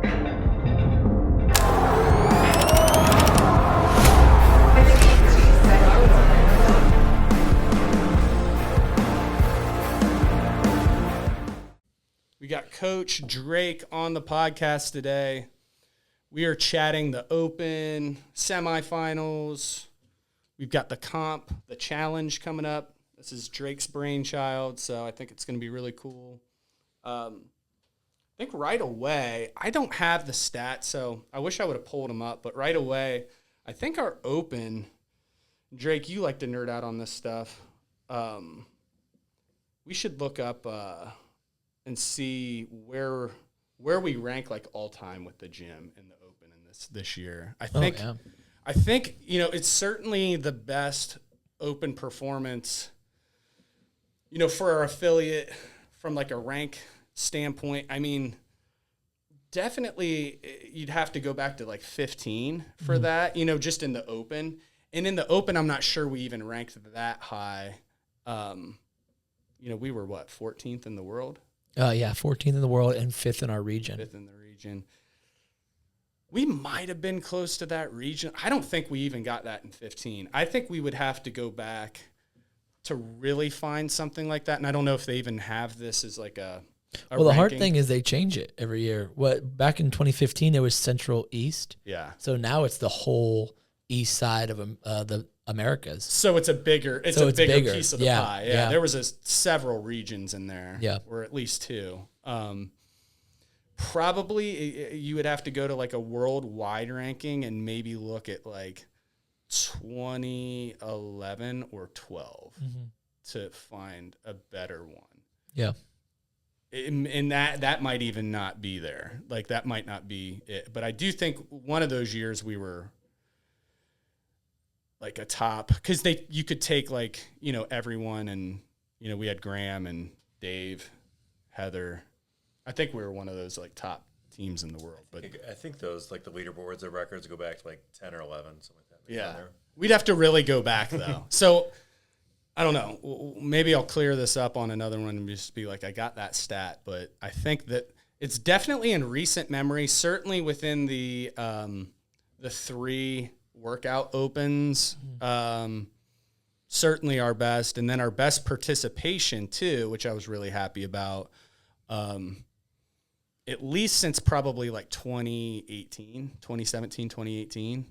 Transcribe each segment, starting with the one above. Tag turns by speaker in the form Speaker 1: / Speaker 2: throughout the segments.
Speaker 1: We got Coach Drake on the podcast today. We are chatting the Open, semifinals. We've got the comp, the challenge coming up. This is Drake's brainchild, so I think it's going to be really cool. I think right away, I don't have the stats, so I wish I would have pulled them up, but right away, I think our Open, Drake, you like to nerd out on this stuff. We should look up and see where we rank like all time with the gym in the Open in this year. I think it's certainly the best Open performance, for our affiliate from like a rank standpoint. I mean, definitely you'd have to go back to like 15 for that, just in the Open. And in the Open, I'm not sure we even ranked that high. We were 14th in the world?
Speaker 2: 14th in the world and 5th in our region.
Speaker 1: 5th in the region. We might have been close to that region. I don't think we even got that in 15. I think we would have to go back to really find something like that. And I don't know if they even have this as like a
Speaker 2: well, the hard thing is they change it every year. Back in 2015, it was Central East.
Speaker 1: Yeah.
Speaker 2: So now it's the whole east side of the Americas.
Speaker 1: So it's a bigger piece of the pie. Yeah. There was several regions in there.
Speaker 2: Yeah.
Speaker 1: Or at least two. Probably you would have to go to like a worldwide ranking and maybe look at like 2011 or 12 to find a better one.
Speaker 2: Yeah.
Speaker 1: And that might even not be there. Like that might not be it. But I do think one of those years we were like a top, because you could take like, everyone, and, we had Graham and Dave, Heather. I think we were one of those like top teams in the world. But
Speaker 3: I think those, like the leaderboards of records go back to like 10 or 11, something like that.
Speaker 1: Yeah. We'd have to really go back though. So I don't know. Maybe I'll clear this up on another one and just be like, I got that stat, but I think that it's definitely in recent memory, certainly within the 3 workout Opens, certainly our best. And then our best participation too, which I was really happy about, at least since probably like 2017, 2018.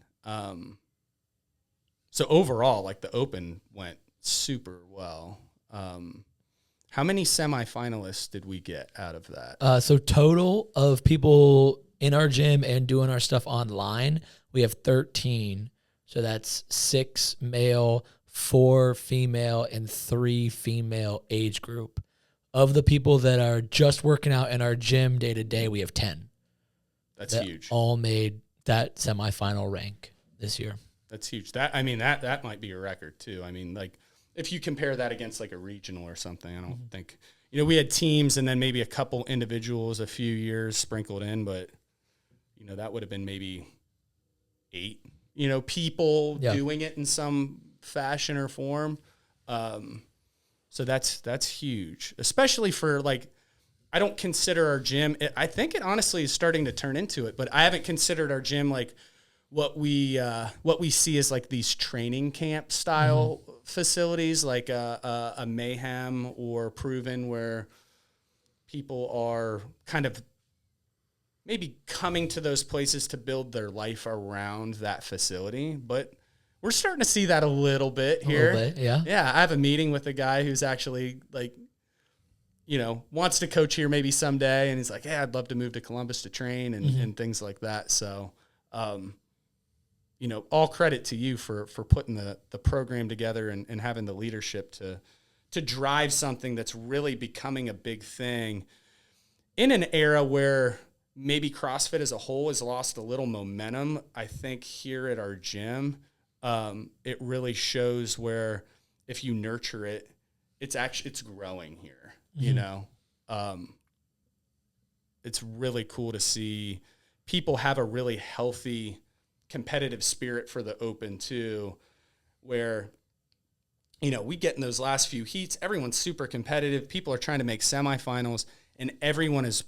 Speaker 1: So overall, like the Open went super well. How many semifinalists did we get out of that?
Speaker 2: So total of people in our gym and doing our stuff online, we have 13. So that's 6 male, 4 female, and 3 female age group. Of the people that are just working out in our gym day to day, we have 10.
Speaker 1: That's huge.
Speaker 2: All made that semifinal rank this year.
Speaker 1: That's huge. That might be a record too. I mean, like if you compare that against like a regional or something, I don't think, we had teams and then maybe a couple individuals a few years sprinkled in, but that would have been maybe 8, people doing it in some fashion or form. So that's huge, especially for like, I don't consider our gym, I think it honestly is starting to turn into it, but I haven't considered our gym like what we see as like these training camp style facilities, like a Mayhem or Proven, where people are kind of maybe coming to those places to build their life around that facility. But we're starting to see that a little bit here.
Speaker 2: A little bit, yeah.
Speaker 1: Yeah, I have a meeting with a guy who's actually like, wants to coach here maybe someday. And he's like, hey, I'd love to move to Columbus to train and things like that. So, all credit to you for putting the program together and having the leadership to drive something that's really becoming a big thing in an era where maybe CrossFit as a whole has lost a little momentum. I think here at our gym, it really shows where if you nurture it, it's growing here, it's really cool to see people have a really healthy competitive spirit for the Open too, where, we get in those last few heats, everyone's super competitive. People are trying to make semifinals and everyone is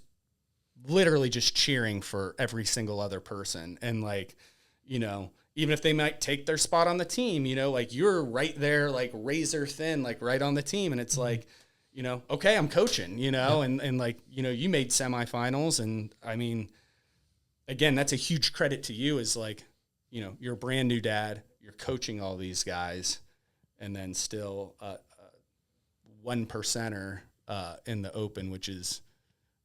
Speaker 1: literally just cheering for every single other person. And like, you know, even if they might take their spot on the team, you know, like you're right there, like razor thin, like right on the team. And it's like, you know, okay, I'm coaching, you know, and like, you know, you made semifinals. And I mean, again, that's a huge credit to you, is like, you know, you're a brand new dad, you're coaching all these guys, and then still 1%er in the Open, which is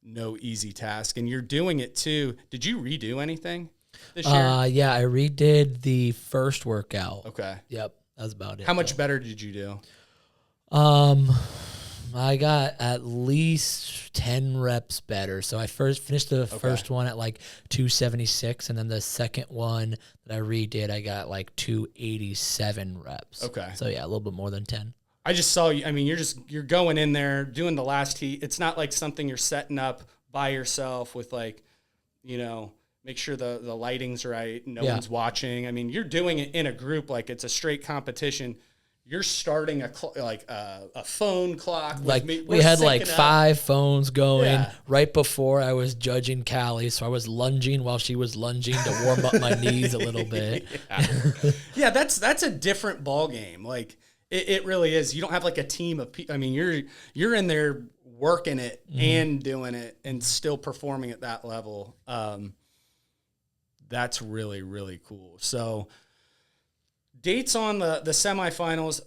Speaker 1: no easy task. And you're doing it too. Did you redo anything this year?
Speaker 2: Yeah, I redid the first workout.
Speaker 1: Okay.
Speaker 2: Yep, that was about it.
Speaker 1: How much better did you do?
Speaker 2: I got at least 10 reps better. So I finished the first one at like 276, and then the second one that I redid, I got like 287 reps.
Speaker 1: Okay.
Speaker 2: So yeah, a little bit more than 10.
Speaker 1: I just saw you. I mean, you're going in there doing the last heat. It's not like something you're setting up by yourself with, like, you know, make sure the lighting's right, no one's watching. I mean, you're doing it in a group, like it's a straight competition. You're starting a phone clock.
Speaker 2: Like we had like 5 phones going right before I was judging Callie, so I was lunging while she was lunging to warm up my knees a little bit.
Speaker 1: Yeah, that's a different ball game. Like it really is. You don't have like a team of people. I mean, you're in there working it and doing it and still performing at that level. That's really, really cool. So dates on the semifinals.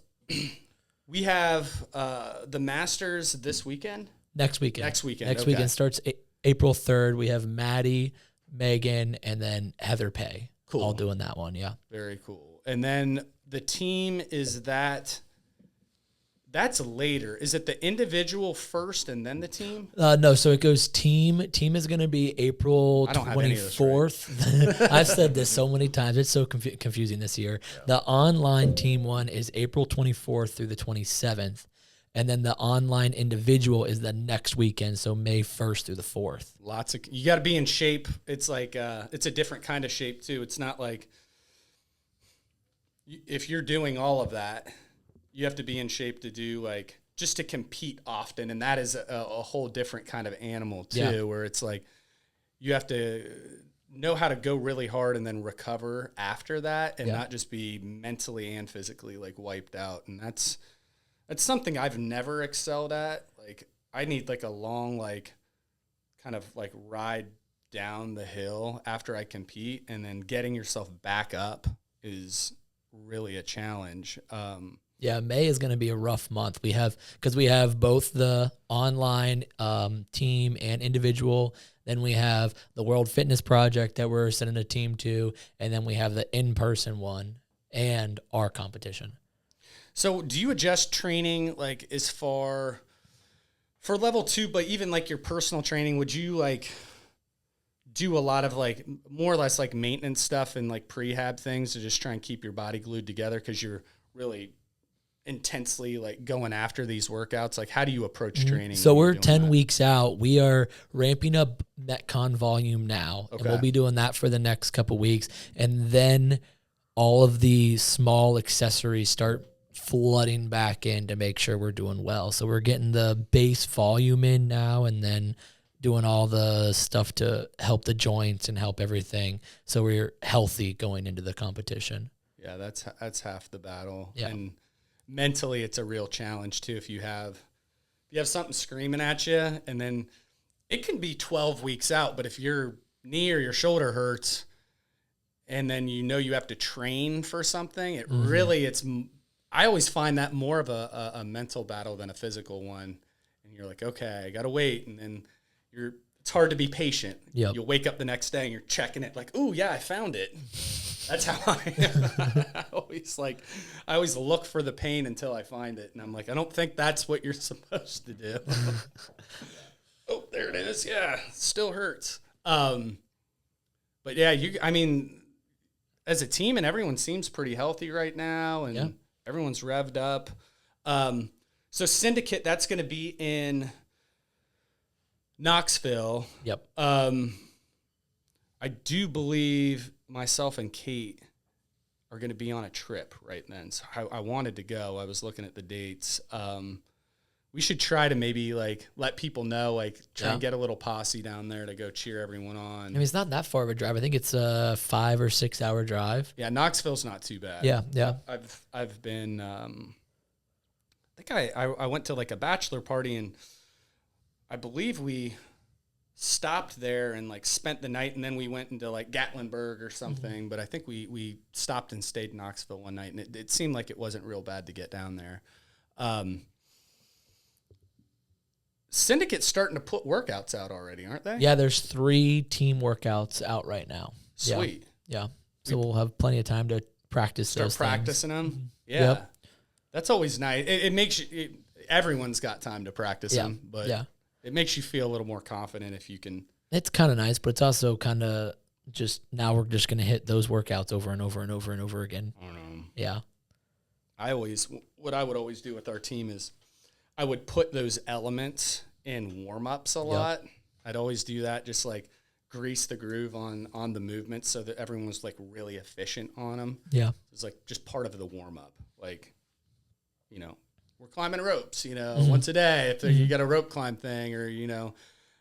Speaker 1: We have the Masters this weekend.
Speaker 2: Next weekend.
Speaker 1: Next
Speaker 2: Next weekend starts April 3rd. We have Maddie, Megan, and then Heather Pay.
Speaker 1: Cool.
Speaker 2: All doing that one, yeah.
Speaker 1: Very cool. And then the team is that's later. Is it the individual first and then the team?
Speaker 2: No, so it goes team. Team is going to be April 24th. Right. I've said this so many times. It's so confusing this year. Yeah. The online team one is April 24th through the 27th. And then the online individual is the next weekend, so May 1st through the 4th. You got
Speaker 1: to be in shape. It's like it's a different kind of shape too. It's not like if you're doing all of that, you have to be in shape to do, like, just to compete often. And that is a whole different kind of animal too, where it's like you have to know how to go really hard and then recover after that, and not just be mentally and physically like wiped out. And that's something I've never excelled at. Like, I need like a long, like, kind of like ride down the hill after I compete, and then getting yourself back up is really a challenge.
Speaker 2: Yeah, May is going to be a rough month. We have both the online team and individual. Then we have the World Fitness Project that we're sending a team to, and then we have the in-person one and our competition.
Speaker 1: So do you adjust training, like, as far for level 2, but even like your personal training, would you like do a lot of like more or less like maintenance stuff and like prehab things to just try and keep your body glued together because you're really intensely like going after these workouts? Like, how do you approach training?
Speaker 2: So we're 10 weeks out. We are ramping up Metcon volume now, and we'll be doing that for the next couple weeks. And then all of the small accessories start flooding back in to make sure we're doing well. So we're getting the base volume in now, and then doing all the stuff to help the joints and help everything, so we're healthy going into the competition.
Speaker 1: Yeah, that's half the battle.
Speaker 2: Yeah.
Speaker 1: And mentally, it's a real challenge too. If you have something screaming at you, and then it can be 12 weeks out, but if your knee or your shoulder hurts, and then you have to train for something, it really, I always find that more of a mental battle than a physical one. And you're like, okay, I got to wait. And then it's hard to be patient.
Speaker 2: Yep.
Speaker 1: You'll wake up the next day and you're checking it like, oh yeah, I found it. That's how I always look for the pain until I find it. And I'm like, I don't think that's what you're supposed to do. Oh, there it is. Yeah. It still hurts. But yeah, as a team, and everyone seems pretty healthy right now, and everyone's revved up. So Syndicate, that's going to be in Knoxville.
Speaker 2: Yep.
Speaker 1: I do believe myself and Kate are going to be on a trip right then. So I wanted to go. I was looking at the dates. we should try to maybe like let people know, like try and get a little posse down there to go cheer everyone on.
Speaker 2: I mean, it's not that far of a drive. I think it's a 5 or 6 hour drive.
Speaker 1: Yeah, Knoxville's not too bad.
Speaker 2: Yeah.
Speaker 1: I've been. I think I went to like a bachelor party, and I believe we stopped there and like spent the night, and then we went into like Gatlinburg or something. Mm-hmm. But I think we stopped and stayed in Knoxville one night, and it seemed like it wasn't real bad to get down there. Syndicate's starting to put workouts out already, aren't they?
Speaker 2: Yeah, there's 3 team workouts out right now.
Speaker 1: Sweet.
Speaker 2: Yeah. So we'll have plenty of time to practice
Speaker 1: Start
Speaker 2: those
Speaker 1: practicing
Speaker 2: things.
Speaker 1: them. Yeah. Yep. That's always nice. It makes you, everyone's got time to practice them, but it makes you feel a little more confident if you can.
Speaker 2: It's kind of nice, but it's also kind of just, now we're just going to hit those workouts over and over and over and over again. Yeah.
Speaker 1: What I would always do with our team is I would put those elements in warm-ups a lot. I'd always do that, just like grease the groove on the movements so that everyone was like really efficient on them.
Speaker 2: Yeah.
Speaker 1: It's like just part of the warm-up. Like, you know, we're climbing ropes, you know, once a day if you got a rope climb thing, or, you know.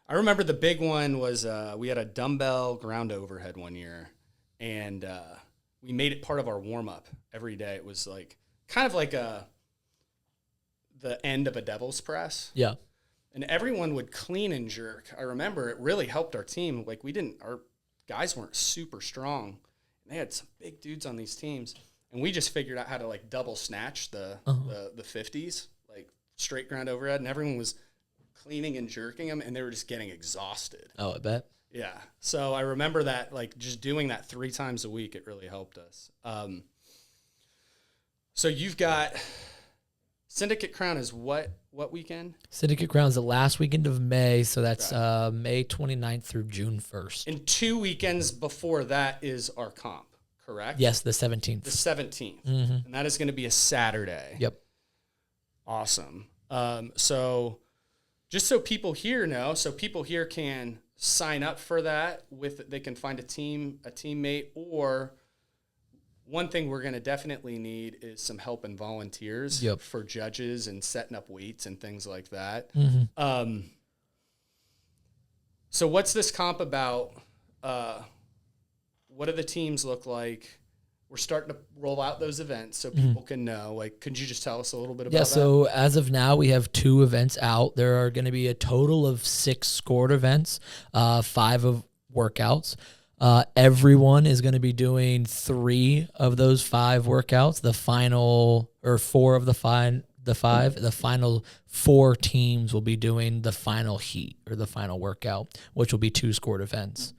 Speaker 1: I remember the big one was we had a dumbbell ground overhead one year, and we made it part of our warm-up every day. It was like kind of like the end of a devil's press.
Speaker 2: Yeah.
Speaker 1: And everyone would clean and jerk. I remember it really helped our team. Like our guys weren't super strong. They had some big dudes on these teams. And we just figured out how to like double snatch the 50s, like straight ground overhead. And everyone was cleaning and jerking them, and they were just getting exhausted.
Speaker 2: Oh, I bet.
Speaker 1: Yeah. So I remember that, like just doing that 3 times a week, it really helped us. So you've got Syndicate Crown is what weekend?
Speaker 2: Syndicate Crown is the last weekend of May, so that's May 29th through June 1st.
Speaker 1: And 2 weekends before that is our comp, correct?
Speaker 2: Yes, the 17th.
Speaker 1: The 17th. Mm-hmm. And that is going to be a Saturday.
Speaker 2: Yep.
Speaker 1: Awesome. So just so people here know, so people here can sign up for that, they can find a teammate, or one thing we're going to definitely need is some help and volunteers for judges and setting up weights and things like that. Mm-hmm. So what's this comp about? What do the teams look like? We're starting to roll out those events so people can know. Like, could you just tell us a little bit about that?
Speaker 2: Yeah, so as of now, we have 2 events out. There are going to be a total of 6 scored events, 5 of workouts. Everyone is going to be doing 3 of those 5 workouts. The final, or 4 of the 5. The final 4 teams will be doing the final heat or the final workout, which will be 2 scored events.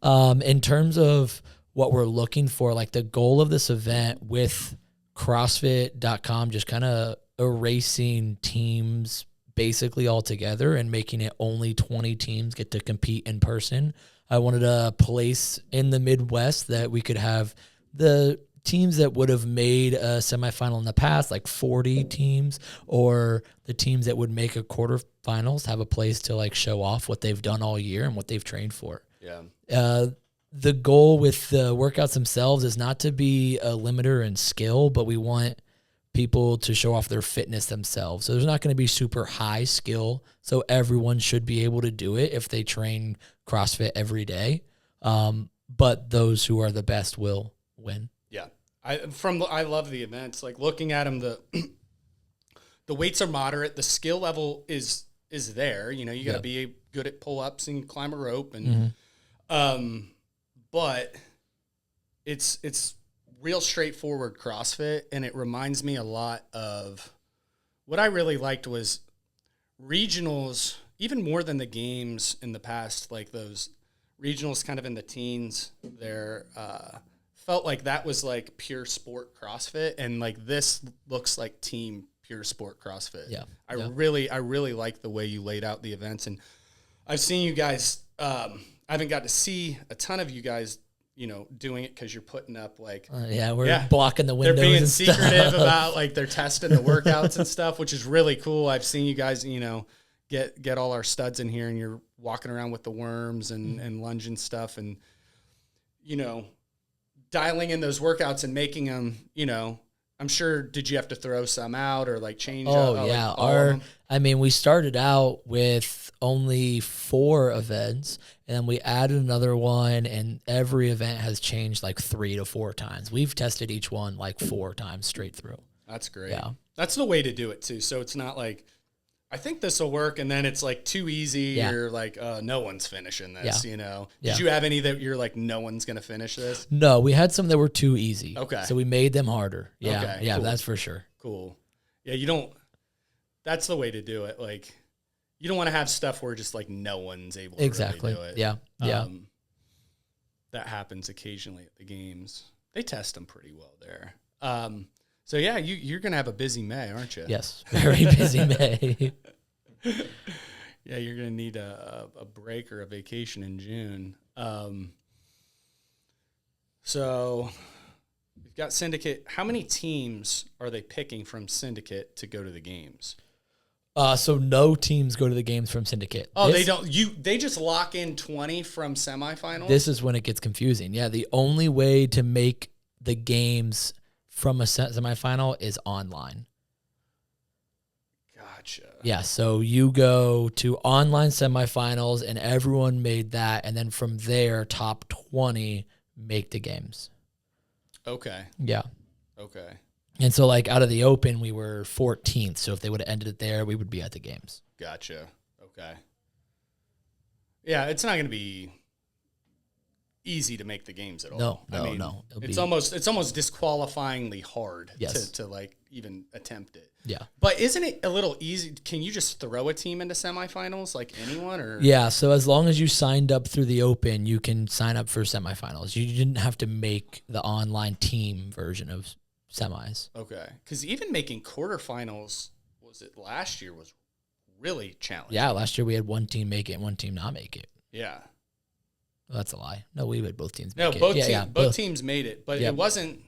Speaker 2: In terms of what we're looking for, like the goal of this event with CrossFit.com, just kind of erasing teams basically all together and making it only 20 teams get to compete in person. I wanted a place in the Midwest that we could have the teams that would have made a semifinal in the past, like 40 teams, or the teams that would make a quarterfinals have a place to like show off what they've done all year and what they've trained for.
Speaker 1: Yeah.
Speaker 2: The goal with the workouts themselves is not to be a limiter in skill, but we want people to show off their fitness themselves. So there's not going to be super high skill. So everyone should be able to do it if they train CrossFit every day. But those who are the best will win.
Speaker 1: Yeah. I love the events. Like looking at them, the weights are moderate. The skill level is there. You know, you got to be good at pull-ups and climb a rope. And, but it's real straightforward CrossFit, and it reminds me a lot of what I really liked was regionals, even more than the games in the past, like those regionals kind of in the teens there, felt like that was like pure sport CrossFit, and like this looks like team pure sport CrossFit.
Speaker 2: Yeah.
Speaker 1: I really like the way you laid out the events, and I've seen you guys, I haven't got to see a ton of you guys, you know, doing it because you're putting up like
Speaker 2: we're blocking the windows.
Speaker 1: They're being
Speaker 2: and
Speaker 1: secretive
Speaker 2: stuff.
Speaker 1: about like they're testing the workouts and stuff, which is really cool. I've seen you guys, you know, get all our studs in here, and you're walking around with the worms and lunging stuff, and you know, dialing in those workouts and making them, you know, I'm sure, did you have to throw some out or like change?
Speaker 2: Oh yeah, we started out with only 4 events, and then we added another one, and every event has changed like 3 to 4 times. We've tested each one like 4 times straight through.
Speaker 1: That's great.
Speaker 2: Yeah,
Speaker 1: that's the way to do it too. So it's not like, I think this will work, and then it's like too easy. Yeah. You're like, no one's finishing this. Yeah. You know. Did you have any that you're like, no one's gonna finish this?
Speaker 2: No, we had some that were too easy.
Speaker 1: Okay.
Speaker 2: So we made them harder. Yeah. Okay, yeah, cool. That's for sure.
Speaker 1: Cool. Yeah, you don't. That's the way to do it. Like, you don't want to have stuff where just like no one's able to really do it.
Speaker 2: Yeah. Yeah.
Speaker 1: That happens occasionally at the games. They test them pretty well there. So, yeah, you're going to have a busy May, aren't you?
Speaker 2: Yes, very busy May.
Speaker 1: Yeah, you're going to need a break or a vacation in June. So we've got Syndicate. How many teams are they picking from Syndicate to go to the games?
Speaker 2: So no teams go to the games from Syndicate.
Speaker 1: Oh, they don't. They just lock in 20 from semifinals?
Speaker 2: This is when it gets confusing. Yeah, the only way to make the games from a semifinal is online.
Speaker 1: Gotcha.
Speaker 2: Yeah, so you go to online semifinals, and everyone made that, and then from there, top 20 make the games.
Speaker 1: Okay.
Speaker 2: Yeah.
Speaker 1: Okay.
Speaker 2: And so, like, out of the Open, we were 14th, so if they would have ended it there, we would be at the games.
Speaker 1: Gotcha. Okay. Yeah, it's not going to be easy to make the games at all.
Speaker 2: No.
Speaker 1: It's almost disqualifyingly hard to like even attempt it.
Speaker 2: Yeah.
Speaker 1: But isn't it a little easy? Can you just throw a team into semifinals like anyone or?
Speaker 2: Yeah, so as long as you signed up through the Open, you can sign up for semifinals. You didn't have to make the online team version of semis.
Speaker 1: Okay. Cuz even making quarterfinals last year was really challenging.
Speaker 2: Yeah, last year we had one team make it and one team not make it.
Speaker 1: Yeah.
Speaker 2: Well, that's a lie. No, we had both teams
Speaker 1: make it. Both teams made it, but it wasn't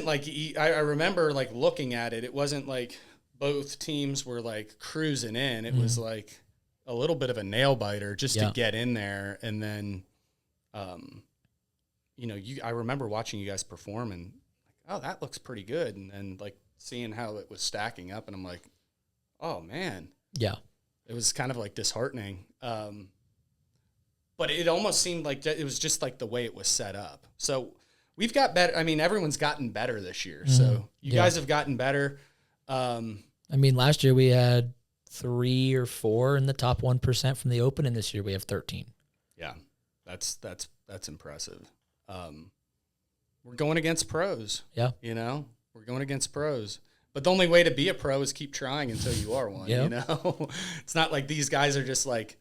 Speaker 1: like, I remember like looking at it, it wasn't like both teams were like cruising in. It was like a little bit of a nail biter just to get in there. And then, I remember watching you guys perform and like, oh, that looks pretty good. And then like seeing how it was stacking up and I'm like, oh man.
Speaker 2: Yeah.
Speaker 1: It was kind of like disheartening. But it almost seemed like it was just like the way it was set up. So we've got better. I mean, everyone's gotten better this year. So you guys have gotten better.
Speaker 2: Last year we had 3 or 4 in the top 1% from the Open, and this year we have 13.
Speaker 1: Yeah, that's impressive. We're going against pros.
Speaker 2: Yeah,
Speaker 1: we're going against pros. But the only way to be a pro is keep trying until you are one. It's not like these guys are just like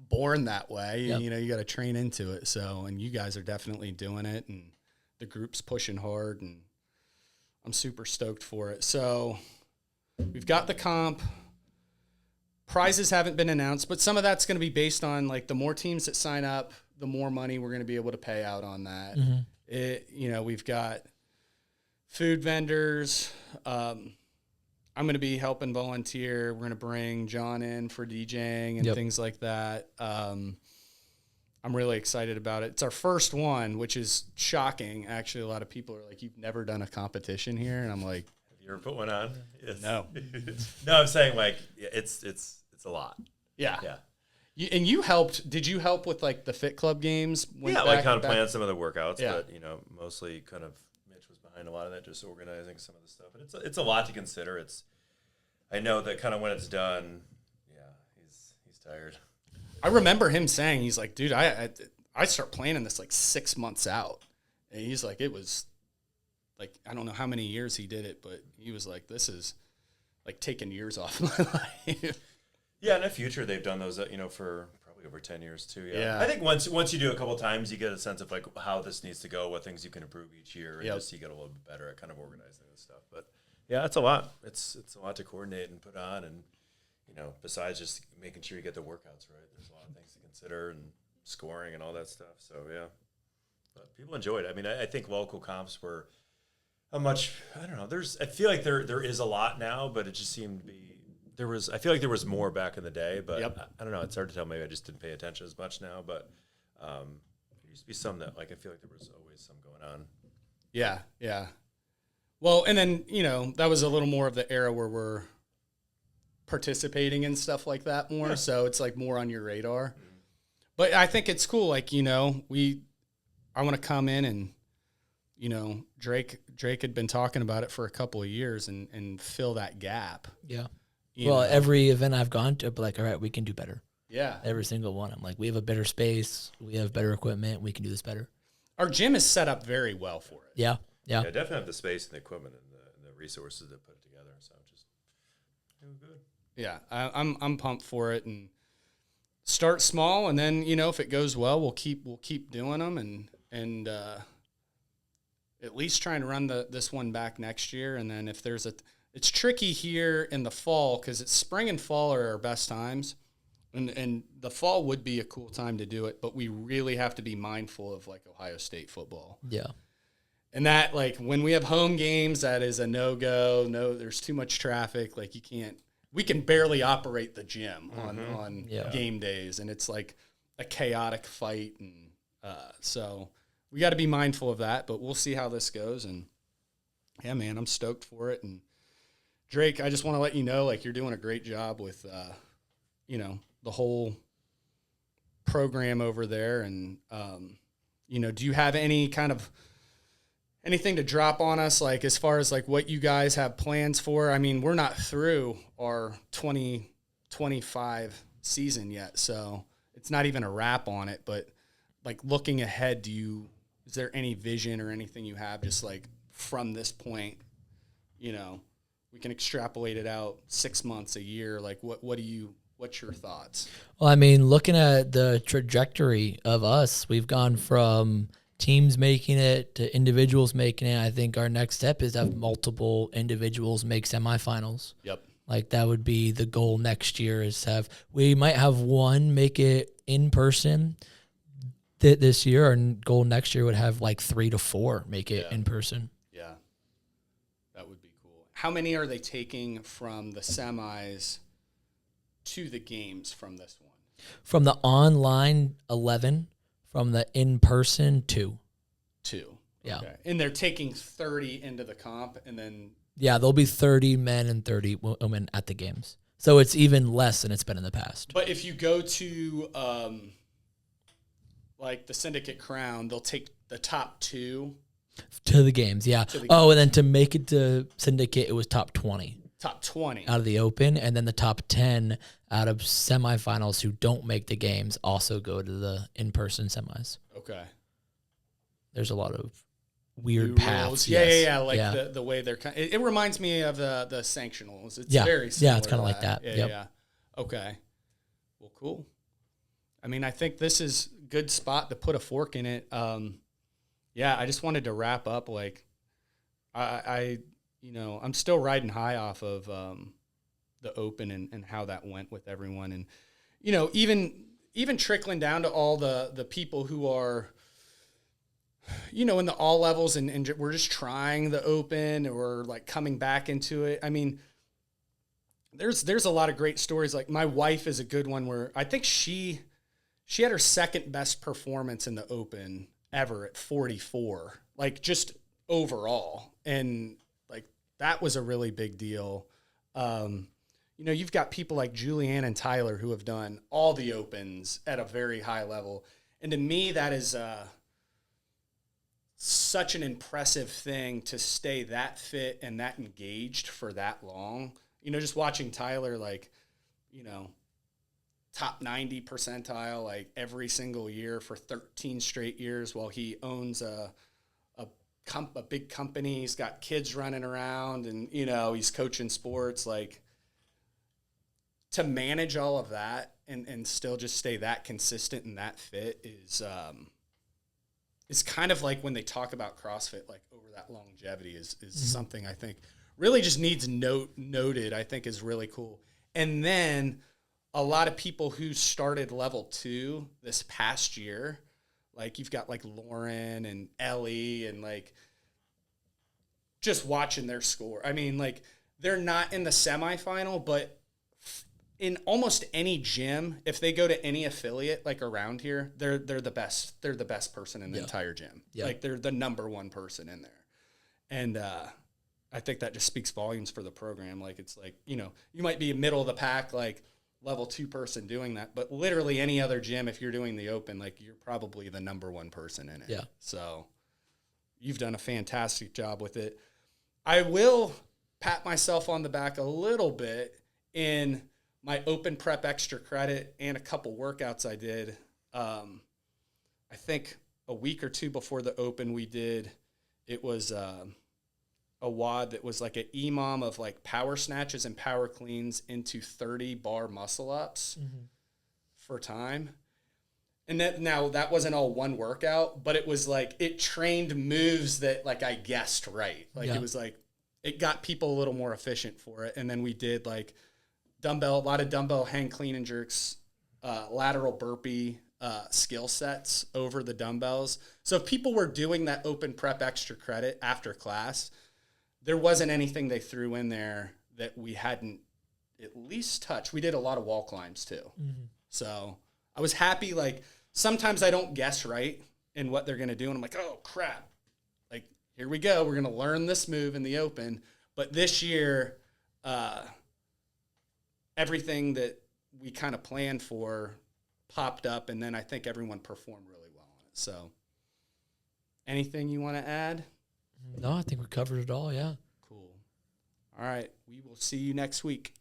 Speaker 1: born that way. Yep. You got to train into it. So, and you guys are definitely doing it, and the group's pushing hard, and I'm super stoked for it. So we've got the comp. Prizes haven't been announced, but some of that's going to be based on like the more teams that sign up, the more money we're going to be able to pay out on that. Mm-hmm. We've got food vendors. I'm going to be helping volunteer. We're going to bring John in for DJing and things like that. I'm really excited about it. It's our first one, which is shocking. Actually, a lot of people are like, you've never done a competition here? And I'm like,
Speaker 3: have you ever put one on? Yes.
Speaker 1: No.
Speaker 3: No, I'm saying like, it's a lot.
Speaker 1: Yeah. Yeah. And you helped, did you help with like the Fit Club games?
Speaker 3: Like kind of plan some of the workouts, but mostly kind of Mitch was behind a lot of that, just organizing some of the stuff. But it's a lot to consider. I know that kind of when it's done, he's tired.
Speaker 1: I remember him saying, he's like, dude, I start planning this like 6 months out. And he's like, it was like, I don't know how many years he did it, but he was like, this is like taking years off my life.
Speaker 3: Yeah, in the future, they've done those, for probably over 10 years too. Yeah. I think once you do it a couple of times, you get a sense of like how this needs to go, what things you can improve each year, and just you get a little bit better at kind of organizing this stuff. But yeah, it's a lot. It's a lot to coordinate and put on, and besides just making sure you get the workouts right, there's a lot of things to consider and scoring and all that stuff. So yeah, but people enjoyed it. I mean, I think local comps were I don't know. I feel like there is a lot now, but it just seemed to be. I feel like there was more back in the day, but I don't know. It's hard to tell. Maybe I just didn't pay attention as much now, but there used to be some that, like, I feel like there was always some going on.
Speaker 1: Yeah, yeah. Well, and then, that was a little more of the era where we're participating in stuff like that more. Yeah. So it's like more on your radar. Mm-hmm. But I think it's cool. Like, I want to come in and, Drake had been talking about it for a couple of years and fill that gap.
Speaker 2: Yeah. Every event I've gone to, I'm like, all right, we can do better.
Speaker 1: Yeah.
Speaker 2: Every single one. I'm like, we have a better space. We have better equipment. We can do this better.
Speaker 1: Our gym is set up very well for it.
Speaker 2: Yeah. Yeah.
Speaker 3: Yeah, definitely have the space and the equipment and the resources to put it together. So just good.
Speaker 1: Yeah. I'm pumped for it, and start small, and then, if it goes well, we'll keep doing them and at least try and run this one back next year. And then if it's tricky here in the fall, because it's spring and fall are our best times. And the fall would be a cool time to do it, but we really have to be mindful of like Ohio State football.
Speaker 2: Yeah.
Speaker 1: And that, like, when we have home games, that is a no-go. No, there's too much traffic. Like, we can barely operate the gym on game days, and it's like a chaotic fight. And so we got to be mindful of that, but we'll see how this goes. And yeah, man, I'm stoked for it. And Drake, I just want to let you know, like, you're doing a great job with, the whole program over there. And, do you have any kind of anything to drop on us, like, as far as like what you guys have plans for? I mean, we're not through our 2025 season yet, so it's not even a wrap on it, but like looking ahead, is there any vision or anything you have just like from this point, we can extrapolate it out 6 months, a year, like what's your thoughts?
Speaker 2: Well, I mean, looking at the trajectory of us, we've gone from teams making it to individuals making it. I think our next step is to have multiple individuals make semifinals.
Speaker 1: Yep.
Speaker 2: Like, that would be the goal next year, is we might have one make it in person this year. Our goal next year would have like 3 to 4 make it in person.
Speaker 1: Yeah. That would be cool. How many are they taking from the semis to the games from this one?
Speaker 2: From the online, 11. From the in-person, 2.
Speaker 1: 2.
Speaker 2: Yeah.
Speaker 1: Okay. And they're taking 30 into the comp, and then...
Speaker 2: Yeah, there'll be 30 men and 30 women at the games. So it's even less than it's been in the past.
Speaker 1: But if you go to, like, the Syndicate Crown, they'll take the top 2...
Speaker 2: To the games, yeah. And then to make it to Syndicate, it was top 20.
Speaker 1: Top 20.
Speaker 2: Out of the Open, and then the top 10 out of semifinals who don't make the games also go to the in-person semis.
Speaker 1: Okay.
Speaker 2: There's a lot of weird paths.
Speaker 1: Yeah. Like the way they're kind of, it reminds me of the sanctionals. It's very similar.
Speaker 2: Yeah, it's kind of like that.
Speaker 1: Yeah. Okay. Well, cool. I mean, I think this is a good spot to put a fork in it. I just wanted to wrap up. Like, I'm still riding high off of the Open and how that went with everyone. And, even trickling down to all the people who are, in the all levels and we're just trying the Open or like coming back into it. I mean, there's a lot of great stories. Like, my wife is a good one where I think she had her second best performance in the Open ever at 44, like, just overall. And like, that was a really big deal. You've got people like Julianne and Tyler who have done all the Opens at a very high level. And to me, that is such an impressive thing to stay that fit and that engaged for that long. Just watching Tyler, like, top 90 percentile, like, every single year for 13 straight years while he owns a big company. He's got kids running around and, he's coaching sports. Like, to manage all of that and still just stay that consistent and that fit is kind of like when they talk about CrossFit, like, over that longevity is something I think really just needs noted, I think is really cool. And then a lot of people who started level 2 this past year, like, you've got like Lauren and Ellie and like just watching their score. I mean, like, they're not in the semifinal, but in almost any gym, if they go to any affiliate like around here, they're the best. They're the best person in the entire gym. Yeah. Like, they're the number one person in there. And I think that just speaks volumes for the program. Like, it's like, you know, you might be a middle of the pack, like level 2 person doing that, but literally any other gym, if you're doing the Open, like you're probably the number 1 person in it.
Speaker 2: Yeah.
Speaker 1: So you've done a fantastic job with it. I will pat myself on the back a little bit in my Open prep extra credit and a couple workouts I did. I think a week or 2 before the Open it was a WOD that was like an EMOM of like power snatches and power cleans into 30 bar muscle ups for time. And that wasn't all one workout, but it was like, it trained moves that like I guessed right. Like It was like, it got people a little more efficient for it. And then we did like a lot of dumbbell hang clean and jerks, lateral burpee, skill sets over the dumbbells. So if people were doing that Open prep extra credit after class, there wasn't anything they threw in there that we hadn't at least touched. We did a lot of wall climbs too. So I was happy. Like, sometimes I don't guess right in what they're going to do. And I'm like, oh crap. Like, here we go. We're going to learn this move in the Open. But this year, everything that we kind of planned for popped up. And then I think everyone performed really well on it. So anything you want to add?
Speaker 2: No, I think we covered it all. Yeah.
Speaker 1: Cool. All right. We will see you next week.